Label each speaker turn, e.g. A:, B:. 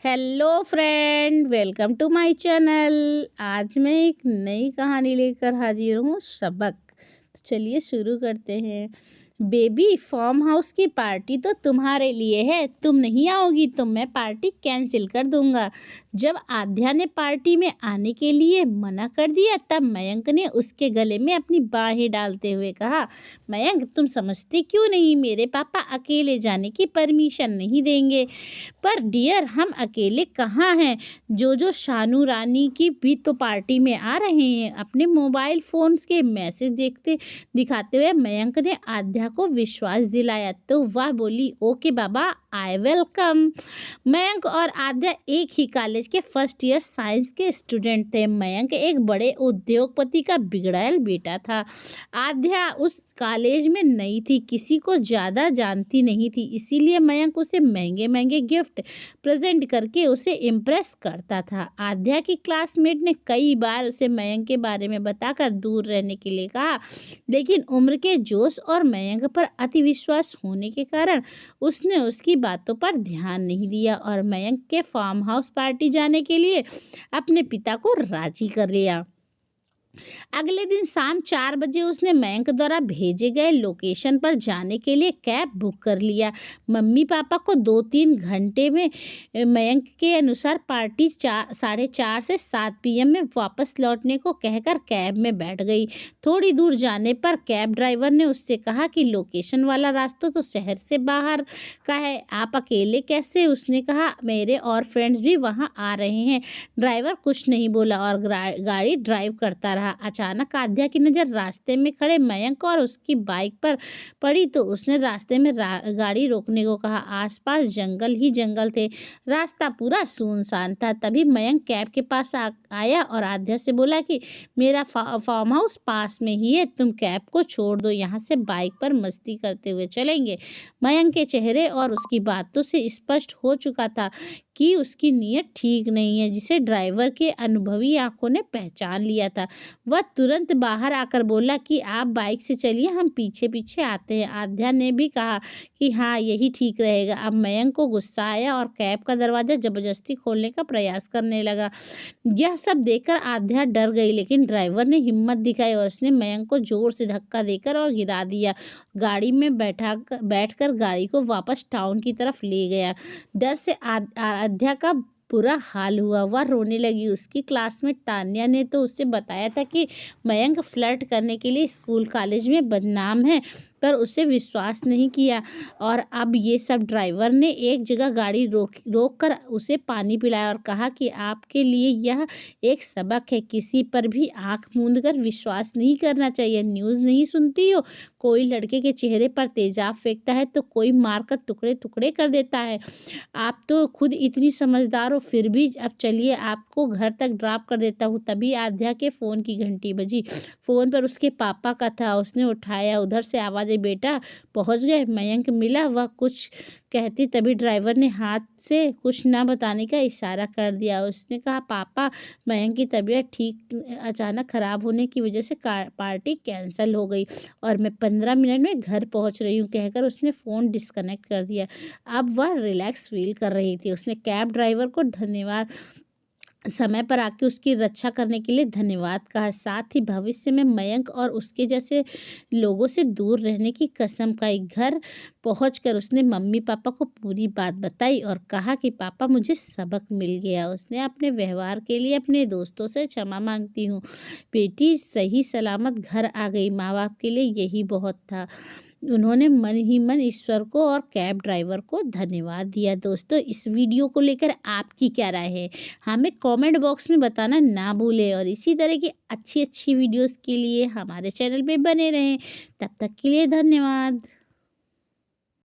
A: Hello friend, welcome to my channel. आज मैं एक नई कहानी लेकर हाजिर हूँ, सबक। तो चलिए शुरू करते हैं। बेबी, फार्म हाउस की पार्टी तो तुम्हारे लिए है। तुम नहीं आओगी तो मैं पार्टी कैंसिल कर दूंगा। जब आध्या ने पार्टी में आने के लिए मना कर दिया तब मयंक ने उसके गले में अपनी बाहें डालते हुए कहा, मयंक तुम समझते क्यों नहीं, मेरे पापा अकेले जाने की परमिशन नहीं देंगे। पर डियर, हम अकेले कहाँ हैं। जो शानू रानी की भी तो पार्टी में आ रहे हैं। अपने मोबाइल फोन के मैसेज दिखाते हुए मयंक ने आध्या को विश्वास दिलाया तो वह बोली, okay Baba, I welcome. Mayank और आध्या एक ही कॉलेज के फर्स्ट ईयर साइंस के स्टूडेंट थे। मयंक एक बड़े उद्योगपति का बिगड़ैल बेटा था। आध्या उस कॉलेज में नई थी, किसी को ज़्यादा जानती नहीं थी, इसीलिए मयंक उसे महंगे महंगे गिफ्ट प्रेजेंट करके उसे इम्प्रेस करता था। आध्या की क्लासमेट ने कई बार उसे मयंक के बारे में बताकर दूर रहने के लिए कहा, लेकिन उम्र के जोश और मयंक पर अति विश्वास होने के कारण उसने उसकी बातों पर ध्यान नहीं दिया और मयंक के फार्म हाउस पार्टी जाने के लिए अपने पिता को राजी कर लिया। अगले दिन शाम 4 बजे उसने मयंक द्वारा भेजे गए लोकेशन पर जाने के लिए कैब बुक कर लिया। मम्मी पापा को 2-3 घंटे में मयंक के अनुसार पार्टी 4:30 से 7 PM में वापस लौटने को कहकर कैब में बैठ गई। थोड़ी दूर जाने पर कैब ड्राइवर ने उससे कहा कि लोकेशन वाला रास्ता तो शहर से बाहर का है, आप अकेले कैसे। उसने कहा, मेरे और फ्रेंड्स भी वहाँ आ रहे हैं। ड्राइवर कुछ नहीं बोला और गाड़ी ड्राइव करता रहा। अचानक आध्या की नज़र रास्ते में खड़े मयंक और उसकी बाइक पर पड़ी तो उसने रास्ते में गाड़ी रोकने को कहा। आसपास जंगल ही जंगल थे, रास्ता पूरा सुनसान था। तभी मयंक कैब के पास आया और आध्या से बोला कि मेरा फार्म हाउस पास में ही है, तुम कैब को छोड़ दो, यहाँ से बाइक पर मस्ती करते हुए चलेंगे। मयंक के चेहरे और उसकी बातों से स्पष्ट हो चुका था कि उसकी नीयत ठीक नहीं है, जिसे ड्राइवर के अनुभवी आंखों ने पहचान लिया था। वह तुरंत बाहर आकर बोला कि आप बाइक से चलिए, हम पीछे पीछे आते हैं। आध्या ने भी कहा कि हाँ, यही ठीक रहेगा। अब मयंक को गुस्सा आया और कैब का दरवाज़ा जबरदस्ती खोलने का प्रयास करने लगा। यह सब देखकर आध्या डर गई, लेकिन ड्राइवर ने हिम्मत दिखाई और उसने मयंक को जोर से धक्का देकर और गिरा दिया। गाड़ी में बैठकर गाड़ी को वापस टाउन की तरफ ले गया। डर से आध्या का बुरा हाल हुआ, वह रोने लगी। उसकी क्लासमेट तान्या ने तो उसे बताया था कि मयंक फ्लर्ट करने के लिए स्कूल कॉलेज में बदनाम है, पर उसे विश्वास नहीं किया। और अब ये सब ड्राइवर ने एक जगह गाड़ी रोक कर उसे पानी पिलाया और कहा कि आपके लिए यह एक सबक है, किसी पर भी आंख मूंद कर विश्वास नहीं करना चाहिए। न्यूज़ नहीं सुनती हो, कोई लड़के के चेहरे पर तेजाब फेंकता है तो कोई मारकर टुकड़े टुकड़े कर देता है। आप तो खुद इतनी समझदार हो, फिर भी अब चलिए आपको घर तक ड्रॉप कर देता हूँ। तभी आध्या के फ़ोन की घंटी बजी। फ़ोन पर उसके पापा का था। उसने उठाया। उधर से आवाज़ आई, बेटा पहुँच गए। मयंक मिला। वह कुछ कहती तभी ड्राइवर ने हाथ से कुछ न बताने का इशारा कर दिया। उसने कहा, पापा, मयंक की तबीयत ठीक अचानक ख़राब होने की वजह से पार्टी कैंसिल हो गई और मैं 15 मिनट में घर पहुंच रही हूँ, कहकर उसने फ़ोन डिस्कनेक्ट कर दिया। अब वह रिलैक्स फील कर रही थी। उसने कैब ड्राइवर को धन्यवाद, समय पर आके उसकी रक्षा करने के लिए धन्यवाद कहा। साथ ही भविष्य में मयंक और उसके जैसे लोगों से दूर रहने की कसम खाई। घर पहुंचकर उसने मम्मी पापा को पूरी बात बताई और कहा कि पापा, मुझे सबक मिल गया। उसने अपने व्यवहार के लिए अपने दोस्तों से क्षमा मांगती हूँ। बेटी सही सलामत घर आ गई, माँ बाप के लिए यही बहुत था। उन्होंने मन ही मन ईश्वर को और कैब ड्राइवर को धन्यवाद दिया। दोस्तों, इस वीडियो को लेकर आपकी क्या राय है, हमें कमेंट बॉक्स में बताना ना भूलें और इसी तरह की अच्छी अच्छी वीडियोस के लिए हमारे चैनल पे बने रहें। तब तक के लिए धन्यवाद।